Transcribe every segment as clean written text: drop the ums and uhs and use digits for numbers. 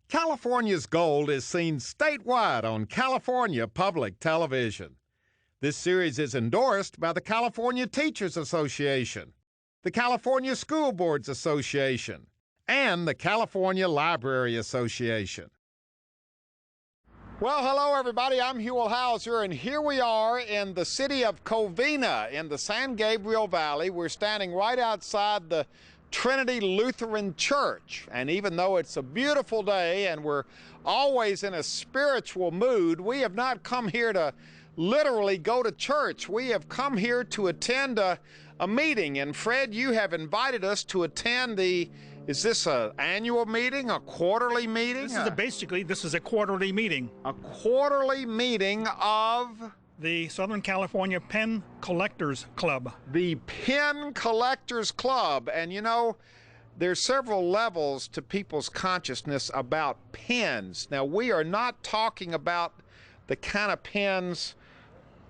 California's gold is seen statewide on California Public Television. This series is endorsed by the California Teachers Association, the California School Boards Association, and the California Library Association. Well, hello everybody, I'm Huell Hauser, and here we are in the city of Covina in the San Gabriel Valley. We're standing right outside the Trinity Lutheran Church, and even though it's a beautiful day and we're always in a spiritual mood, we have not come here to literally go to church. We have come here to attend a meeting, and Fred, you have invited us to attend is this an annual meeting, a quarterly meeting? This is a quarterly meeting. A quarterly meeting of? The Southern California Pen Collectors Club. The Pen Collectors Club. And you know, there's several levels to people's consciousness about pens. Now, we are not talking about the kind of pens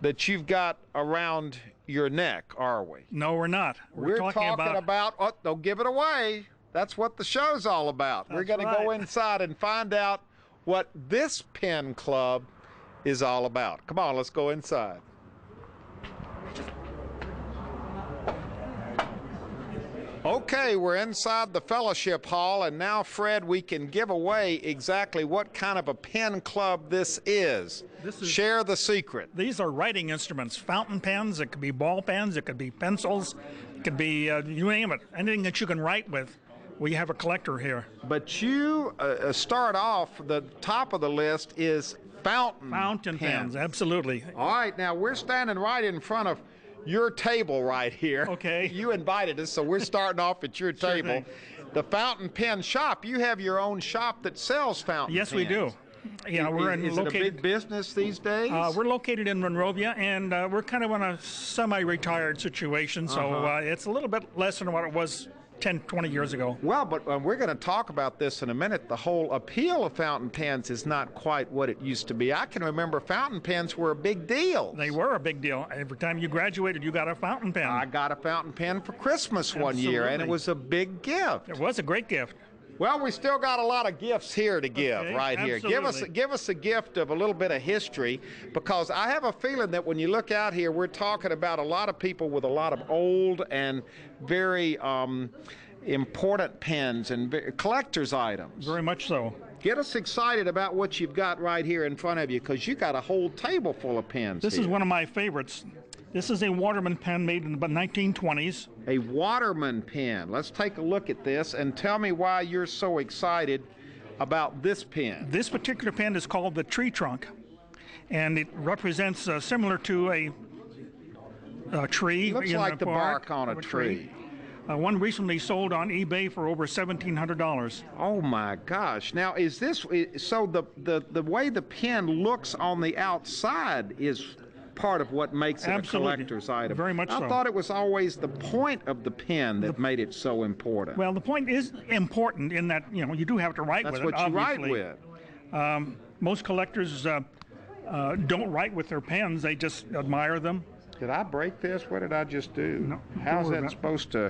that you've got around your neck, are we? No, we're not. We're talking about oh, don't give it away. That's what the show's all about. We're going to go inside and find out what this pen club is all about. Come on, let's go inside. Okay, we're inside the fellowship hall, and now, Fred, we can give away exactly what kind of a pen club this is. Share the secret. These are writing instruments, fountain pens. It could be ball pens. It could be pencils. It could be, you name it, anything that you can write with. We have a collector here. But you start off, the top of the list is fountain pens. Absolutely. All right, now we're standing right in front of your table right here. Okay. You invited us, so we're starting off at your table. Thing. The fountain pen shop. You have your own shop that sells fountain pens. Yes, we do. Yeah, is it a big business these days? We're located in Monrovia, and we're kind of on a semi-retired situation, so it's a little bit less than what it was 10, 20 years ago. Well, but we're going to talk about this in a minute. The whole appeal of fountain pens is not quite what it used to be. I can remember fountain pens were a big deal. They were a big deal. Every time you graduated, you got a fountain pen. I got a fountain pen for Christmas one year, and it was a big gift. It was a great gift. Well, we still got a lot of gifts here to give right here. Give us a gift of a little bit of history, because I have a feeling that when you look out here, we're talking about a lot of people with a lot of old and very important pens and collector's items. Very much so. Get us excited about what you've got right here in front of you, because you got a whole table full of pens. This is one of my favorites. This is a Waterman pen made in the 1920s. A Waterman pen. Let's take a look at this and tell me why you're so excited about this pen. This particular pen is called the tree trunk, and it represents similar to a tree. It looks like the bark on a tree. One recently sold on eBay for over $1,700. Oh my gosh! Now, is this so? The way the pen looks on the outside is part of what makes it a collector's item. Very much so. I thought it was always the point of the pen that made it so important. Well, the point is important in that, you know, you do have to write with it. That's what you write with. Most collectors don't write with their pens. They just admire them. Did I break this? What did I just do? No. How's that supposed to?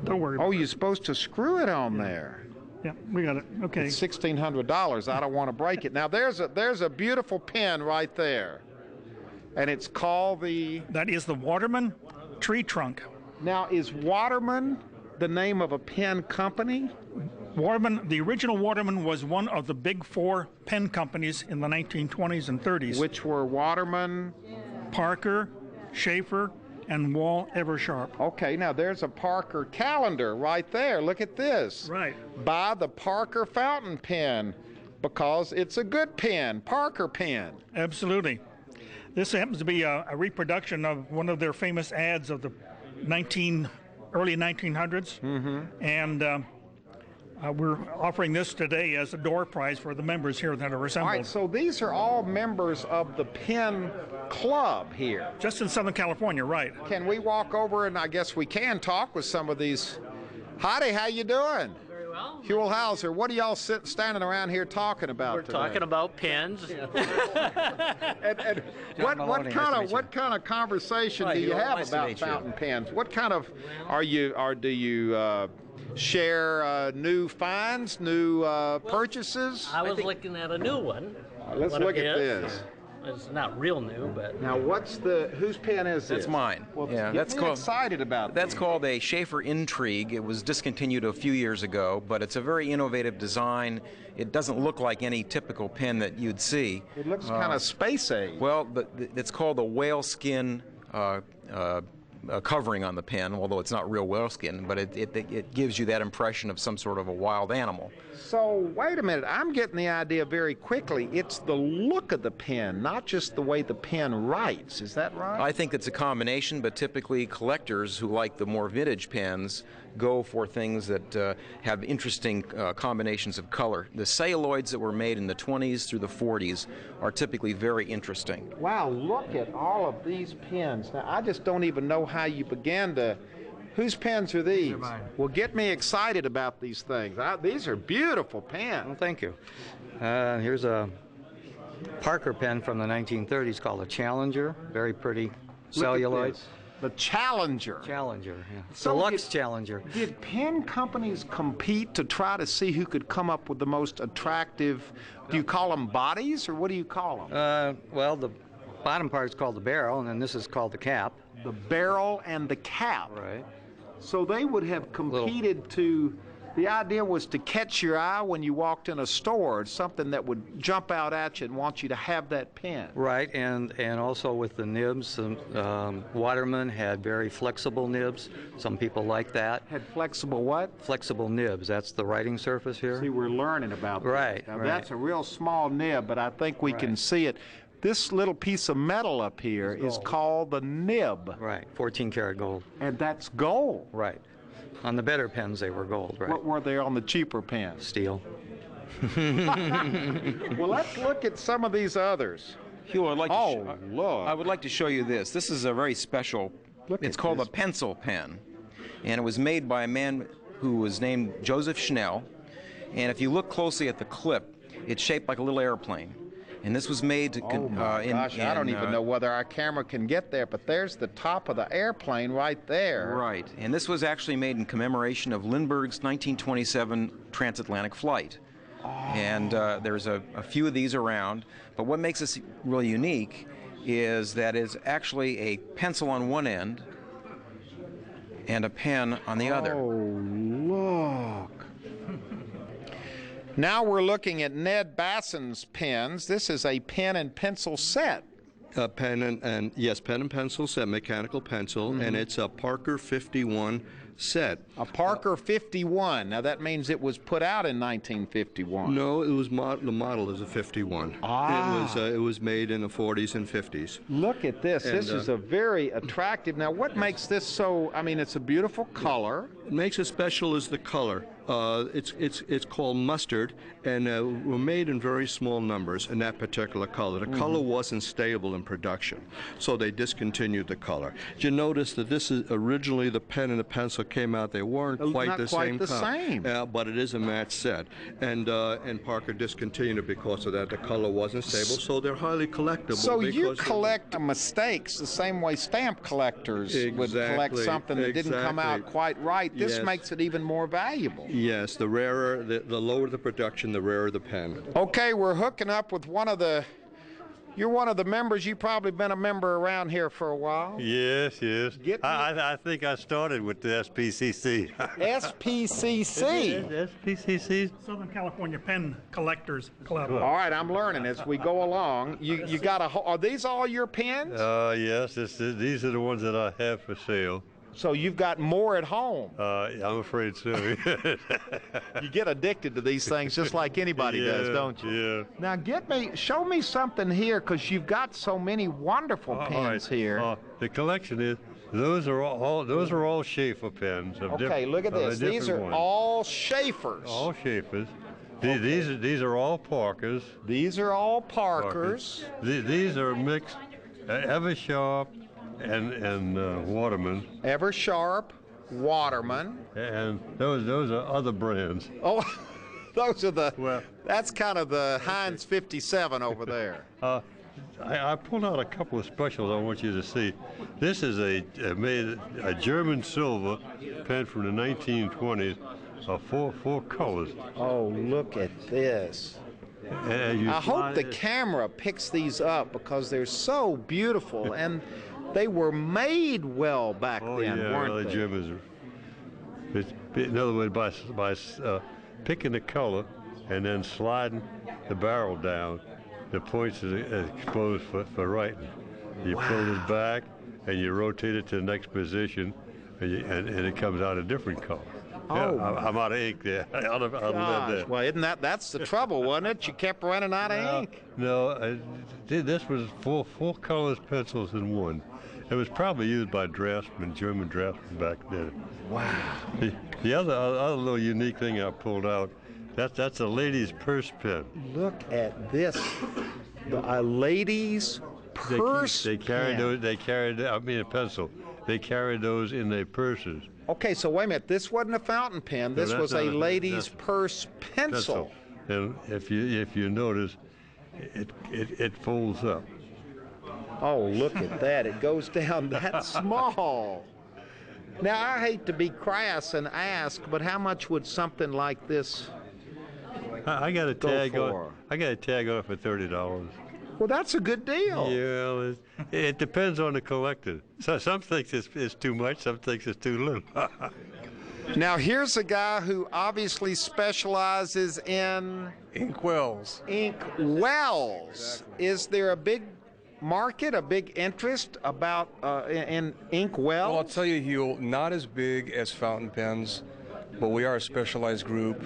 Don't worry about it. Oh, you're supposed to screw it on there. Yeah, we got it. Okay. It's $1,600. I don't want to break it. Now, there's a beautiful pen right there. And it's called the... That is the Waterman tree trunk. Now, is Waterman the name of a pen company? Waterman, the original Waterman was one of the big four pen companies in the 1920s and 30s. Which were Waterman? Parker, Schaefer, and Wall Eversharp. Okay, now there's a Parker calendar right there. Look at this. Right. Buy the Parker fountain pen because it's a good pen, Parker pen. Absolutely. This happens to be a reproduction of one of their famous ads of the early 1900s, and we're offering this today as a door prize for the members here that are assembled. All right, so these are all members of the pen club here. Just in Southern California, right. Can we walk over and I guess we can talk with some of these? Howdy, how you doing? Well. Huell Hauser, what are y'all standing around here talking about We're today? talking about pens. and what kind of conversation do you have about fountain pens? What kind of do you share new finds, new purchases? I was looking at a new one. Let's look at this. It's not real new, but Now, whose pen is this? That's mine. Well, yeah, get me excited about That's this. called a Schaefer Intrigue. It was discontinued a few years ago, but it's a very innovative design. It doesn't look like any typical pen that you'd see. It looks kind of space age. Well, it's called the whale skin covering on the pen, although it's not real whale skin, but it gives you that impression of some sort of a wild animal. So, wait a minute. I'm getting the idea very quickly. It's the look of the pen, not just the way the pen writes. Is that right? I think it's a combination, but typically collectors who like the more vintage pens go for things that have interesting combinations of color. The celluloids that were made in the 20s through the 40s are typically very interesting. Wow, look at all of these pens. Now, I just don't even know how you began to... Whose pens are these? These are mine. Well, get me excited about these things. These are beautiful pens. Well, thank you. Here's a Parker pen from the 1930s called a Challenger. Very pretty Look at celluloid. this. The Challenger. Challenger, yeah. So Deluxe Challenger. Did pen companies compete to try to see who could come up with the most attractive, do you call them bodies, or what do you call them? Well, the bottom part is called the barrel, and then this is called the cap. The barrel and the cap. Right. So they would have competed to, the idea was to catch your eye when you walked in a store, something that would jump out at you and want you to have that pen. Right, and also with the nibs, Waterman had very flexible nibs. Some people like that. Had flexible what? Flexible nibs, that's the writing surface here. See, we're learning about that. Right, Now, right. that's a real small nib, but I think we can see it. This little piece of metal up here is called the nib. Right, 14 karat gold. And that's gold. Right. On the better pens, they were gold, right? What were they on the cheaper pens? Steel. Well, let's look at some of these others. Huell, Look. I would like to show you this. This is a very special, Look it's at called this. a pencil pen. And it was made by a man who was named Joseph Schnell. And if you look closely at the clip, it's shaped like a little airplane. And this was made to... Oh my gosh, I don't even know whether our camera can get there, but there's the top of the airplane right there. Right. And this was actually made in commemoration of Lindbergh's 1927 transatlantic flight. And there's a few of these around. But what makes this really unique is that it's actually a pencil on one end and a pen on the other. Oh, look. Now we're looking at Ned Basson's pens. This is a pen and pencil set. Pen and pencil set, mechanical pencil, and it's a Parker 51 set. A Parker 51. Now that means it was put out in 1951. No, it was the model is a 51. It was made in the 40s and 50s. Look at this. And, This is a very attractive. Now what makes this so, I mean, it's a beautiful color. What makes it special is the color. It's called mustard, and were made in very small numbers in that particular color. The color wasn't stable in production, so they discontinued the color. You notice that this is originally the pen and the pencil came out. They weren't quite Not the quite same the color. same. But it is a match set, and Parker discontinued it because of that. The color wasn't stable, so they're highly collectible. So you because of- collect mistakes the same way stamp collectors would collect Exactly, something that didn't come out exactly. quite right. This Yes. makes it even more valuable. Yes, the rarer, the lower the production, the rarer the pen. Okay, we're hooking up with you're one of the members. You've probably been a member around here for a while. Yes. Get me- I think I started with the SPCC. SPCC. SPCC? Southern California Pen Collectors Club. All right, I'm learning as we go along. You got are these all your pens? Yes, these are the ones that I have for sale. So you've got more at home. I'm afraid so. You get addicted to these things just like anybody does, don't you? Yeah. Now show me something here, because you've got so many wonderful All pens right. here. The collection is those are all Schaefer pens. Okay, look at this. These are all Schaefers. all Schaefers. These are all Parkers. These are all Parkers. These are mixed Eversharp and Waterman, Eversharp, Waterman. and those are other brands. Oh, those are Well- that's kind of the Heinz 57 over there. I pulled out a couple of specials I want you to see. This is a German silver pen from the 1920s four colors. Oh, look at this. I hope the camera picks these up because they're so beautiful, and they were made well back then, weren't they? Jim, in other words, by picking the color and then sliding the barrel down, the points is exposed for writing. You pull it back and you rotate it to the next position, and it comes out a different color. Oh, yeah, I'm out of ink there. Well, isn't that's the trouble, wasn't it? You kept running out of ink. No, this was four colors pencils in one. It was probably used by draftsmen, German draftsmen back then. Wow. The other little unique thing I pulled out, that's a lady's purse pen. Look at this. A lady's purse They carried pen. those. They carried. I mean, a pencil. They carried those in their purses. Okay, so wait a minute. This wasn't a fountain pen. This was a lady's purse pencil. And if you notice, it folds up. Oh, look at that. It goes down that small. Now, I hate to be crass and ask, but how much would something like this I got a tag go on. for? I got a tag on it for $30. Well, that's a good deal. Yeah, it depends on the collector. So some think it's too much, some think it's too little. Now, here's a guy who obviously specializes in Inkwells. inkwells. Is there a big market, a big interest about in inkwells? Well, I'll tell you, Huell, not as big as fountain pens, but we are a specialized group,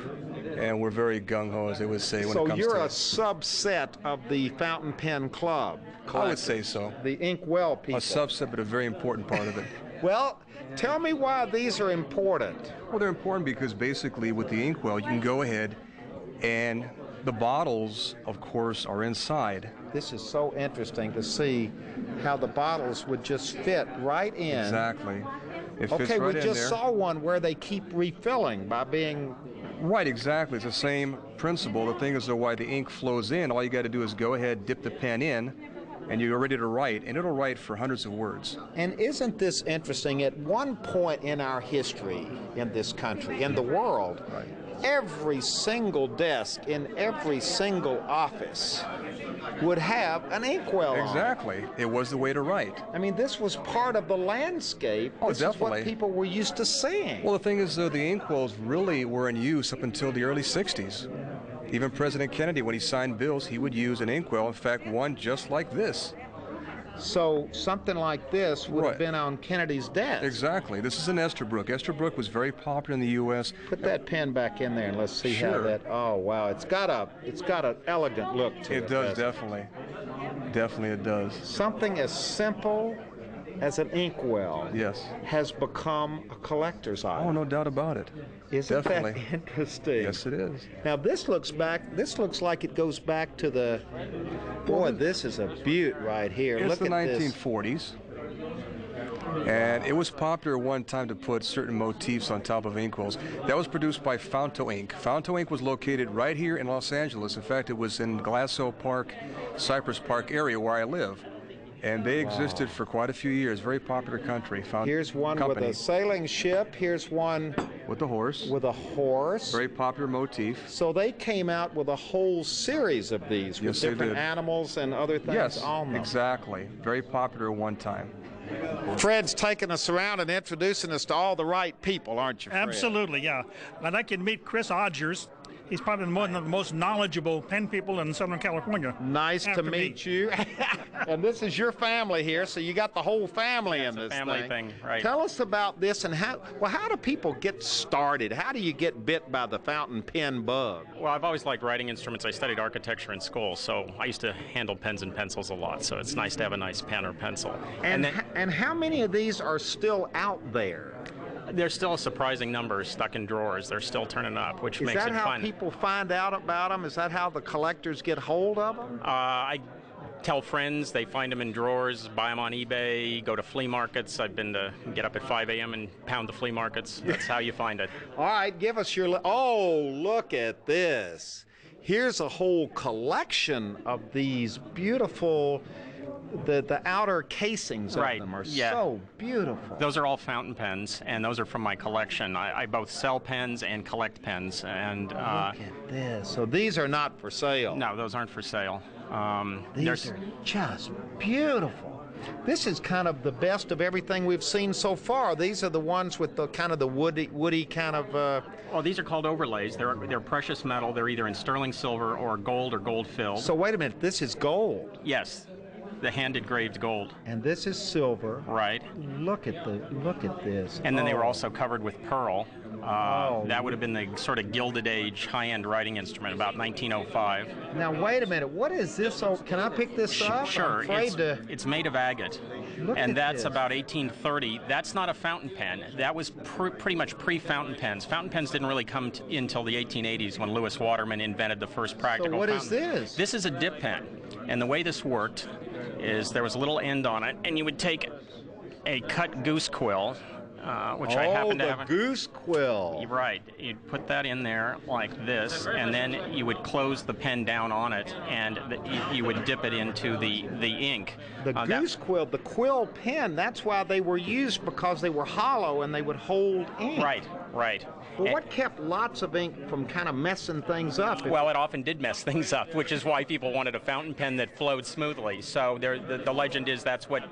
and we're very gung-ho, as they would say, when it comes to So you're a subset of the fountain pen club. I would say so. The inkwell people. A subset, but a very important part of it. Well, tell me why these are important. Well, they're important because basically with the inkwell, you can go ahead and the bottles, of course, are inside. This is so interesting to see how the bottles would just fit right in. Exactly. It fits Okay, right we in just there. saw one where they keep refilling by being... Right, exactly. It's the same principle. The thing is, though, why the ink flows in, all you got to do is go ahead, dip the pen in, and you're ready to write, and it'll write for hundreds of words. And isn't this interesting? At one point in our history in this country, in the world, every single desk in every single office would have an inkwell on it. Exactly. It was the way to write. I mean, this was part of the landscape. Oh, this definitely. is what people were used to seeing. Well, the thing is, though, the inkwells really were in use up until the early 60s. Even President Kennedy, when he signed bills, he would use an inkwell. In fact, one just like this. So something like this would have Right. been on Kennedy's desk. Exactly. This is an Esterbrook. Esterbrook was very popular in the U.S. Put that pen back in there and let's see how Sure. that. Oh wow, it's got an elegant look to it. It does, doesn't it? definitely. Definitely it does. Something as simple as an inkwell Yes. has become a collector's item. Oh, no doubt about it. Isn't definitely. that interesting? Yes, it is. Now this looks like it goes back to the. Boy, this is a beaut right here. It's Look the at this. 1940s. And it was popular one time to put certain motifs on top of inkwells. That was produced by Founto Ink. Founto Ink was located right here in Los Angeles. In fact, it was in Glasso Park, Cypress Park area where I live. And they existed for quite a few years. Very popular country. Here's one company. with a sailing ship. Here's one With the horse. with a horse. Very popular motif. So they came out with a whole series of these with Yes, they different did. animals and other things Yes, on them. exactly. Very popular at one time. Fred's taking us around and introducing us to all the right people, aren't you, Fred? Absolutely, yeah. I'd like you to meet Chris Odgers. He's probably one of the most knowledgeable pen people in Southern California. Nice to After meet me. you. And this is your family here, so you got the whole family in this family thing, right. Tell us about this and how do people get started? How do you get bit by the fountain pen bug? Well, I've always liked writing instruments. I studied architecture in school, so I used to handle pens and pencils a lot, so it's nice to have a nice pen or pencil. And then and how many of these are still out there? there's still a surprising number stuck in drawers. They're still turning up, which Is makes that it how fun. people find out about them? Is that how the collectors get hold of them? I tell friends, they find them in drawers, buy them on eBay, go to flea markets. I've been to get up at 5 a.m. and pound the flea markets. That's how you find it. All right, give us your... Oh, look at this. Here's a whole collection of these beautiful the outer casings of Right, them are yeah. so beautiful. Those are all fountain pens, and those are from my collection. I both sell pens and collect pens. And Look at this. So these are not for sale. no, those aren't for sale. These are just beautiful. This is kind of the best of everything we've seen so far. These are the ones with the kind of the woody kind of. Well, these are called overlays. They're precious metal. They're either in sterling silver or gold filled. So wait a minute. This is gold. Yes, the hand engraved gold. And this is silver. Right. Look at this. And then they were Oh. also covered with pearl. That would have been the sort of Gilded Age high-end writing instrument, about 1905. Now wait a minute. What is this? Oh, can I pick this up? Sure. I'm afraid to. It's made of agate. Look And at that's this. about 1830. That's not a fountain pen. That was pretty much pre-fountain pens. Fountain pens didn't really come in until the 1880s when Lewis Waterman invented the first practical So what is fountain. this? This is a dip pen. And the way this worked is there was a little end on it, and you would take a cut goose quill, which I happen to have. the goose quill. Right. You'd put that in there like this, and then you would close the pen down on it, and you would dip it into the ink. The goose quill, the quill pen, that's why they were used, because they were hollow and they would hold ink. Right. But what kept lots of ink from kind of messing things up? Well, it often did mess things up, which is why people wanted a fountain pen that flowed smoothly. So the legend is that's what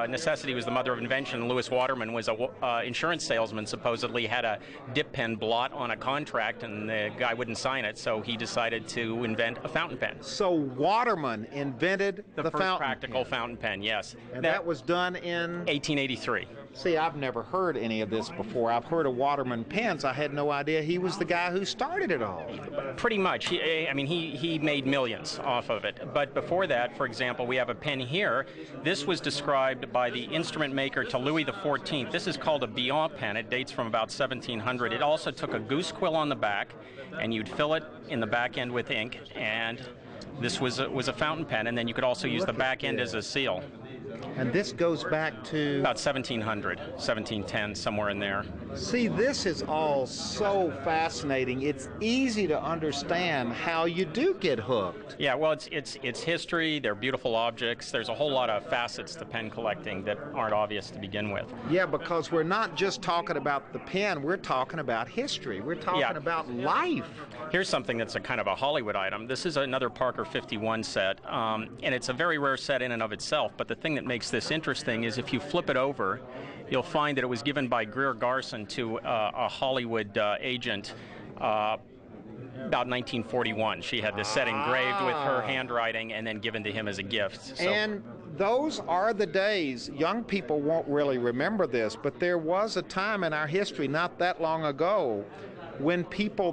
necessity was the mother of invention. Lewis Waterman was a insurance salesman, supposedly had a dip pen blot on a contract, and the guy wouldn't sign it, so he decided to invent a fountain pen. So Waterman invented the first fountain practical pen. fountain pen, yes. And that was done in 1883. See, I've never heard any of this before. I've heard of Waterman pens. I had no idea he was the guy who started it all. Pretty much. He made millions off of it. But before that, for example, we have a pen here. This was described by the instrument maker to Louis XIV. This is called a Bion pen. It dates from about 1700. It also took a goose quill on the back, and you'd fill it in the back end with ink, and this was a fountain pen, and then you could also use the back end as a seal. And this goes back to... About 1700, 1710, somewhere in there. See, this is all so fascinating. It's easy to understand how you do get hooked. Yeah, well, it's history. They're beautiful objects. There's a whole lot of facets to pen collecting that aren't obvious to begin with. Yeah, because we're not just talking about the pen. We're talking about history. We're talking about life. Here's something that's a kind of a Hollywood item. This is another Parker 51 set, and it's a very rare set in and of itself. But the thing that makes this interesting is if you flip it over, you'll find that it was given by Greer Garson to a Hollywood agent about 1941. She had this set engraved with her handwriting and then given to him as a gift. So. And those are the days. Young people won't really remember this, but there was a time in our history not that long ago when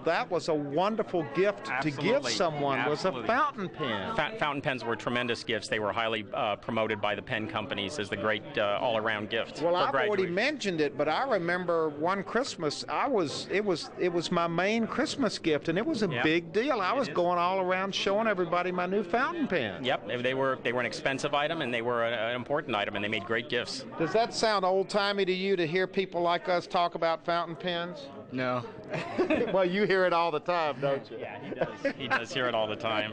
that was a wonderful gift to give someone, was a fountain pen. Fountain pens were tremendous gifts. They were highly promoted by the pen companies as the great all-around gift. Well, for I've already graduation. mentioned it, but I remember one Christmas, it was my main Christmas gift, and it was a big deal. I was going all around showing everybody my new fountain pen. Yep, they were an expensive item, and they were an important item, and they made great gifts. Does that sound old-timey to you to hear people like us talk about fountain pens? No. Well, you hear it all the time, don't you? Yeah, he does. He does hear it all the time.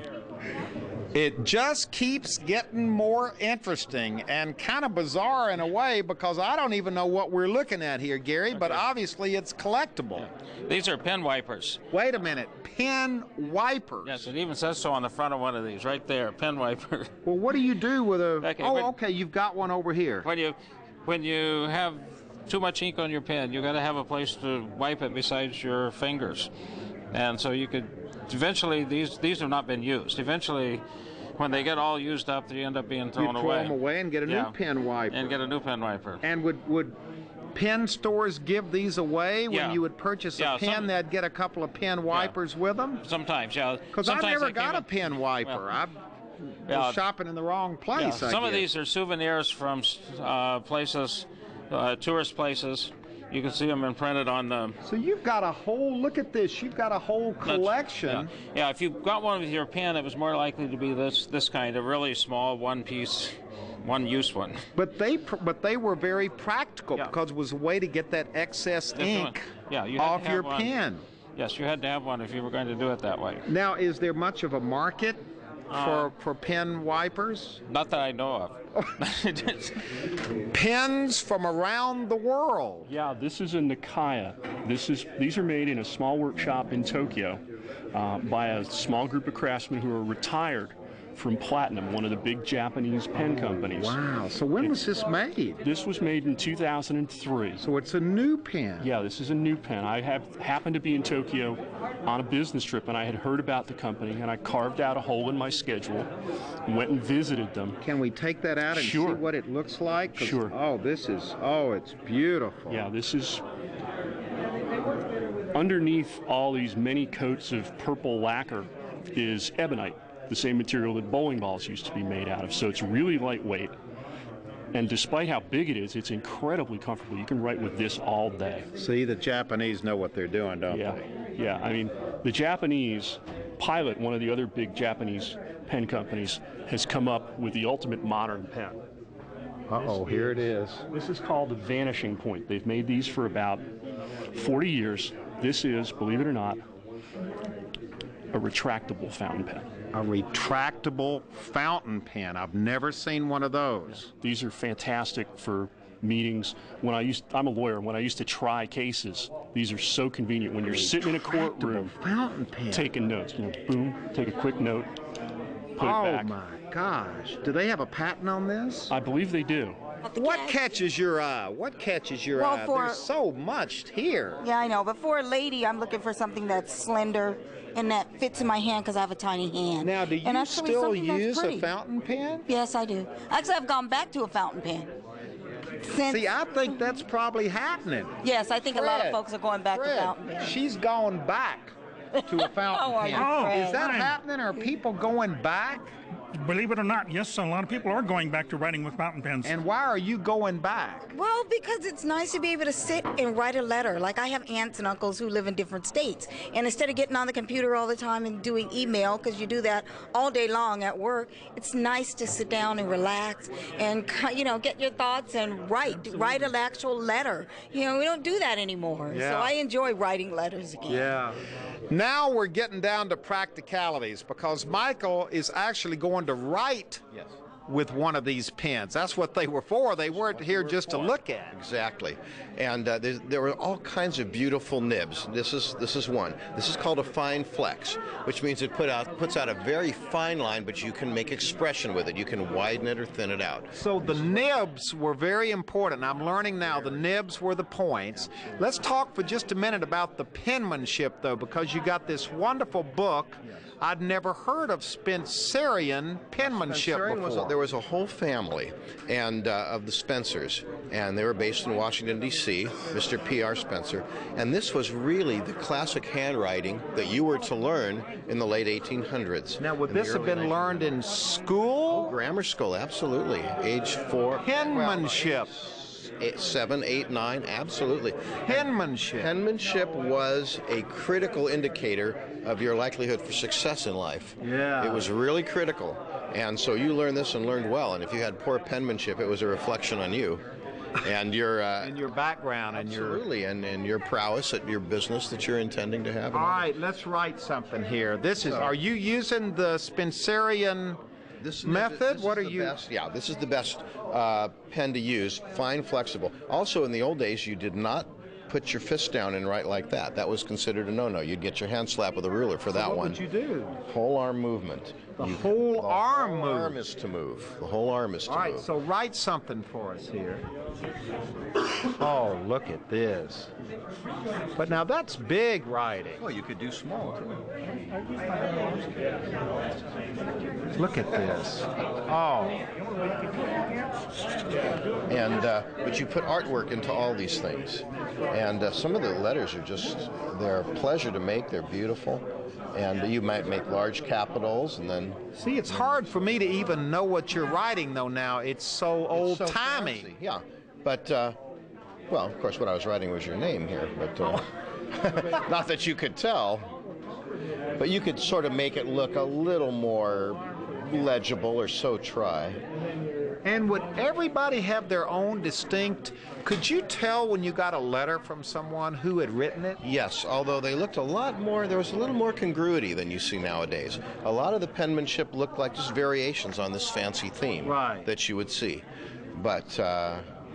It just keeps getting more interesting and kind of bizarre in a way, because I don't even know what we're looking at here, Gary, but obviously it's collectible. These are pen wipers. Wait a minute, pen wipers? Yes, it even says so on the front of one of these, right there, pen wiper. Well, what do you do with a... Okay, okay, you've got one over here. When you have too much ink on your pen, you got to have a place to wipe it besides your fingers. And so you could... Eventually, these have not been used. Eventually, when they get all used up, they end up being thrown away. You throw them away and get a new pen wiper. And get a new pen wiper. And would pen stores give these away when you would purchase a pen? They'd get a couple of pen wipers with them? Sometimes, yeah. Because I never got a pen wiper. I was shopping in the wrong place, I Some of guess. these are souvenirs from places, tourist places. You can see them imprinted on them. So you've got a whole, look at this, you've got a whole collection. Yeah, if you got one with your pen, it was more likely to be this kind of really small, one-piece, one-use one. But they were very practical because it was a way to get that excess ink off your pen. Yes, you had to have one if you were going to do it that way. Now, is there much of a market for pen wipers? Not that I know of. Pens from around the world. Yeah, this is a Nikaya. These are made in a small workshop in Tokyo by a small group of craftsmen who are retired from Platinum, one of the big Japanese pen companies. Wow, so when was this made? This was made in 2003. So it's a new pen. Yeah, this is a new pen. I happened to be in Tokyo on a business trip, and I had heard about the company, and I carved out a hole in my schedule and went and visited them. Can we take that out and see what it looks like? Sure. Oh, it's beautiful. Yeah, this is underneath all these many coats of purple lacquer is ebonite, the same material that bowling balls used to be made out of. So it's really lightweight. And despite how big it is, it's incredibly comfortable. You can write with this all day. See, the Japanese know what they're doing, don't they? Yeah. I mean, the Japanese, Pilot, one of the other big Japanese pen companies, has come up with the ultimate modern pen. Uh-oh, here it is. This is called the Vanishing Point. They've made these for about 40 years. This is, believe it or not, a retractable fountain pen. A retractable fountain pen. I've never seen one of those. These are fantastic for meetings. I'm a lawyer. When I used to try cases, these are so convenient. When you're sitting in a courtroom, fountain pen, taking notes, boom, take a quick note, put it back. Oh my gosh! Do they have a patent on this? I believe they do. What catches your eye? What catches your eye? There's so much here. Yeah, I know. But for a lady, I'm looking for something that's slender and that fits in my hand because I have a tiny hand. Now, do you still use a fountain pen? Yes, I do. Actually, I've gone back to a fountain pen. See, I think that's probably happening. Yes, I think a lot of folks are going back to fountain pens. She's gone back to a fountain pen. Is that happening? Are people going back? Believe it or not, yes, a lot of people are going back to writing with fountain pens. And why are you going back? Well, because it's nice to be able to sit and write a letter. Like I have aunts and uncles who live in different states. And instead of getting on the computer all the time and doing email, because you do that all day long at work, it's nice to sit down and relax and, get your thoughts and write an actual letter. We don't do that anymore. Yeah. So I enjoy writing letters again. Yeah. Now we're getting down to practicalities because Michael is actually going to write with one of these pens. That's what they were for. They weren't here just to look at. Exactly. And there were all kinds of beautiful nibs. This is one. This is called a fine flex, which means it puts out a very fine line, but you can make expression with it. You can widen it or thin it out. So the nibs were very important. I'm learning now the nibs were the points. Let's talk for just a minute about the penmanship, though, because you got this wonderful book. I'd never heard of Spencerian penmanship before. There was a whole family of the Spencers, and they were based in Washington, D.C., Mr. P.R. Spencer. And this was really the classic handwriting that you were to learn in the late 1800s. Now, would this have been learned in school? Oh, grammar school, absolutely. Age 4. Penmanship. 7, 8, 9, absolutely. Penmanship. Penmanship was a critical indicator of your likelihood for success in life. Yeah. It was really critical. And so you learned this and learned well. And if you had poor penmanship, it was a reflection on you. And your and your background absolutely, and your prowess at your business that you're intending to have. All right, let's write something here. Are you using the Spencerian method? What are you? Yeah, this is the best pen to use. Fine, flexible. Also, in the old days, you did not put your fist down and write like that. That was considered a no-no. You'd get your hand slapped with a ruler for that one. What would you do? Whole arm movement. The whole arm move. The whole arm is to move. The whole arm is to move. All right, so write something for us here. Oh, look at this. But now that's big writing. Well, you could do small, too. Look at this. Oh. And but you put artwork into all these things. And some of the letters are they're a pleasure to make. They're beautiful. And you might make large capitals and then... See, it's hard for me to even know what you're writing, though, now. It's so old-timey. Yeah. But, well, of course, what I was writing was your name here. But not that you could tell. But you could sort of make it look a little more legible, or so try. And would everybody have their own distinct, could you tell when you got a letter from someone who had written it? Yes, although they looked a lot more, there was a little more congruity than you see nowadays. A lot of the penmanship looked like just variations on this fancy theme that you would see. But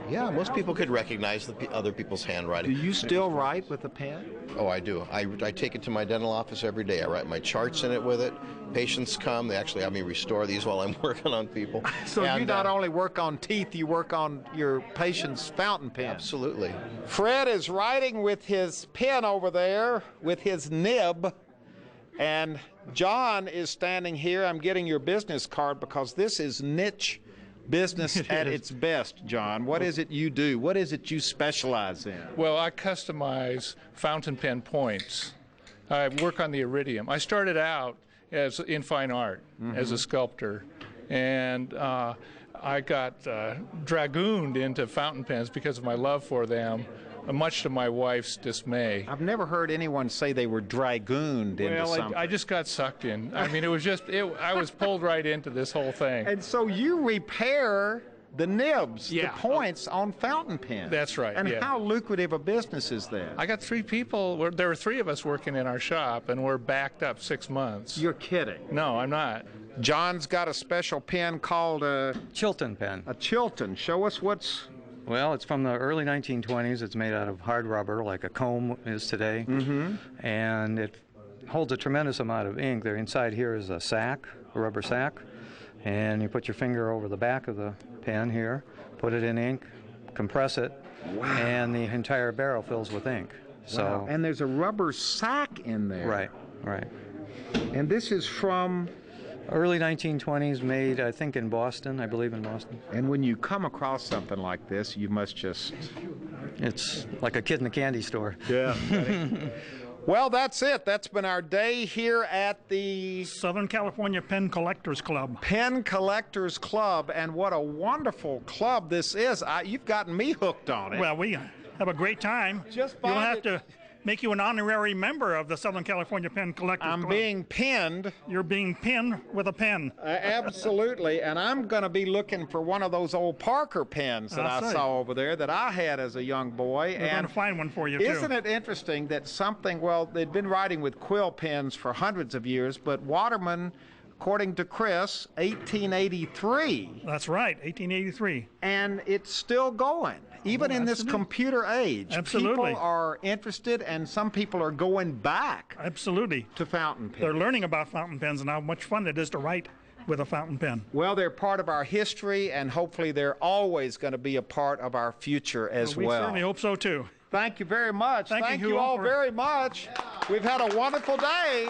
yeah, most people could recognize the other people's handwriting. Do you still write with a pen? Oh, I do. I take it to my dental office every day. I write my charts in it with it. Patients come. They actually have me restore these while I'm working on people. So you not only work on teeth, you work on your patient's fountain pen. Absolutely. Fred is writing with his pen over there, with his nib. And John is standing here. I'm getting your business card because this is niche business at its best, John. What is it you do? What is it you specialize in? Well, I customize fountain pen points. I work on the iridium. I started out as in fine art as a sculptor, and I got dragooned into fountain pens because of my love for them, much to my wife's dismay. I've never heard anyone say they were dragooned into something. I just got sucked in. I mean, it was just, I was pulled right into this whole thing. And so you repair the nibs, the points on fountain pens. That's right. And how lucrative a business is that? I got 3 people. There were 3 of us working in our shop, and we're backed up 6 months. You're kidding. No, I'm not. John's got a special pen called a Chilton pen. A Chilton. Show us what's... Well, it's from the early 1920s. It's made out of hard rubber, like a comb is today. And it holds a tremendous amount of ink. There inside here is a sack, a rubber sack. And you put your finger over the back of the pen here, put it in ink, compress it, and the entire barrel fills with ink. So, and there's a rubber sack in there. Right, right. And this is from... Early 1920s, made, I think, in Boston, I believe in Boston. And when you come across something like this, you must just... It's like a kid in a candy store. Yeah. Well, that's it. That's been our day here at the Southern California Pen Collectors Club. Pen Collectors Club, and what a wonderful club this is. You've gotten me hooked on it. Well, we have a great time. Just You'll have to make you an honorary member of the Southern California Pen Collectors Club. I'm being pinned. You're being pinned with a pen. Absolutely, and I'm going to be looking for one of those old Parker pens that I saw over there that I had as a young boy. We're going to find one for you, too. Isn't it interesting that something, well, they'd been writing with quill pens for hundreds of years, but Waterman, according to Chris, 1883. That's right, 1883. And it's still going. Even in this computer age, people are interested, and some people are going back to fountain pens. They're learning about fountain pens and how much fun it is to write with a fountain pen. Well, they're part of our history, and hopefully they're always going to be a part of our future as well. We certainly hope so, too. Thank you very much. Thank you all very much. We've had a wonderful day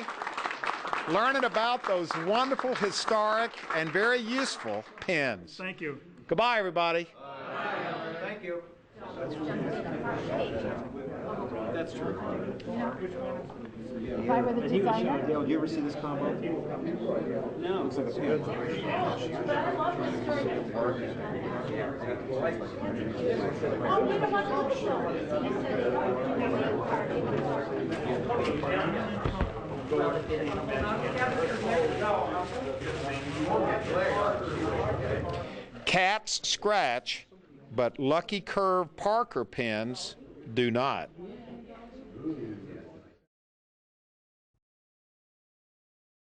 learning about those wonderful, historic, and very useful pens. Thank you. Goodbye, everybody. Thank you. That's true. If I were the designer? Dale, do you ever see this combo? No. Looks like a pen. Cats scratch, but Lucky Curve Parker pens do not.